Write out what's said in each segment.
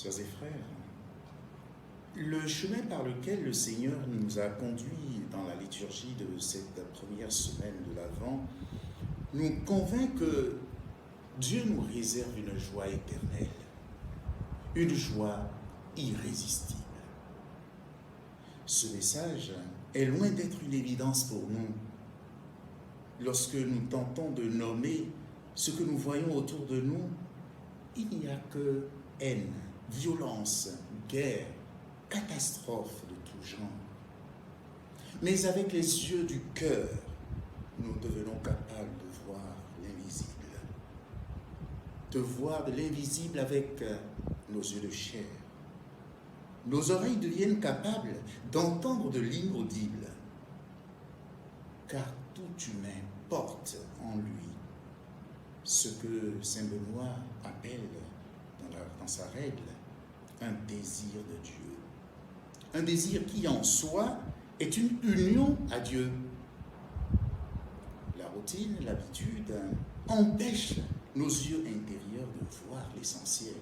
Sœurs et frères, le chemin par lequel le Seigneur nous a conduits dans la liturgie de cette première semaine de l'Avent nous convainc que Dieu nous réserve une joie éternelle, une joie irrésistible. Ce message est loin d'être une évidence pour nous. Lorsque nous tentons de nommer ce que nous voyons autour de nous, il n'y a que haine, violence, guerre, catastrophe de tout genre. Mais avec les yeux du cœur, nous devenons capables de voir l'invisible. De voir de l'invisible avec nos yeux de chair. Nos oreilles deviennent capables d'entendre de l'inaudible. Car tout humain porte en lui ce que saint Benoît appelle dans sa règle un désir de Dieu. Un désir qui en soi est une union à Dieu. La routine, l'habitude empêchent nos yeux intérieurs de voir l'essentiel.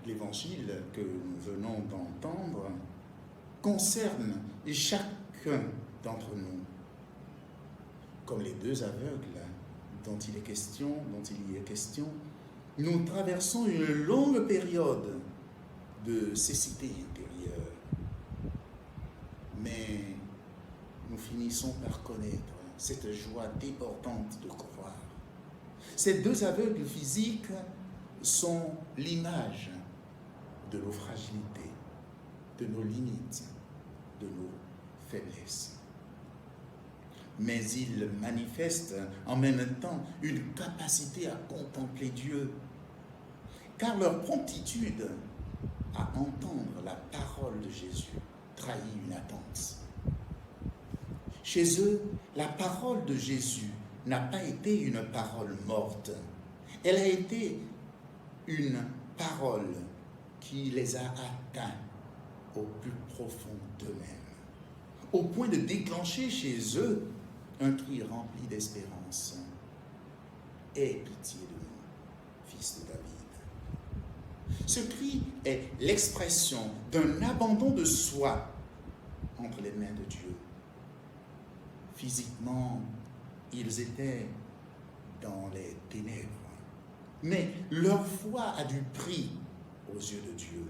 L'évangile que nous venons d'entendre concerne chacun d'entre nous. Comme les deux aveugles dont il y est question, nous traversons une longue période de cécité intérieure. Mais nous finissons par connaître cette joie débordante de croire. Ces deux aveugles physiques sont l'image de nos fragilités, de nos limites, de nos faiblesses. Mais ils manifestent en même temps une capacité à contempler Dieu, car leur promptitude à entendre la parole de Jésus trahit une attente. Chez eux, la parole de Jésus n'a pas été une parole morte. Elle a été une parole qui les a atteints au plus profond d'eux-mêmes, au point de déclencher chez eux un cri rempli d'espérance. Aie pitié de nous, fils de David. Ce cri est l'expression d'un abandon de soi entre les mains de Dieu. Physiquement, ils étaient dans les ténèbres, mais leur foi a du prix aux yeux de Dieu.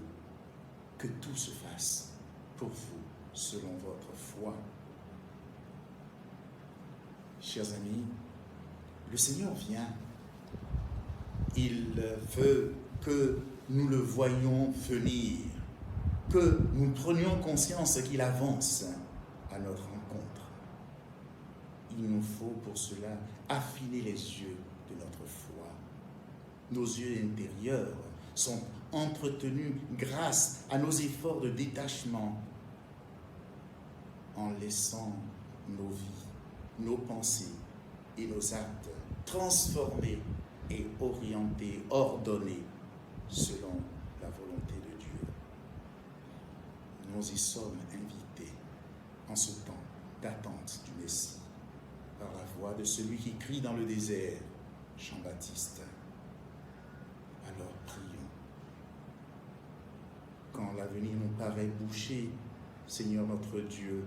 Que tout se fasse pour vous selon votre foi. Chers amis, le Seigneur vient. Il veut que nous le voyions venir, que nous prenions conscience qu'il avance à notre rencontre. Il nous faut pour cela affiner les yeux de notre foi. Nos yeux intérieurs sont entretenus grâce à nos efforts de détachement en laissant nos vies, nos pensées et nos actes transformés et orientés, ordonnés selon la volonté de Dieu. Nous y sommes invités en ce temps d'attente du Messie par la voix de celui qui crie dans le désert, Jean-Baptiste. Alors prions. Quand l'avenir nous paraît bouché, Seigneur notre Dieu,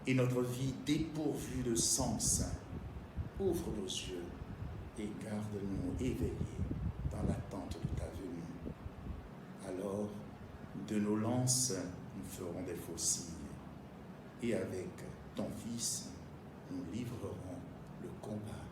et notre vie dépourvue de sens, ouvre nos yeux et garde-nous éveillés dans l'attente de ta venue. Alors, de nos lances, nous ferons des faux signes, et avec ton Fils, nous livrerons le combat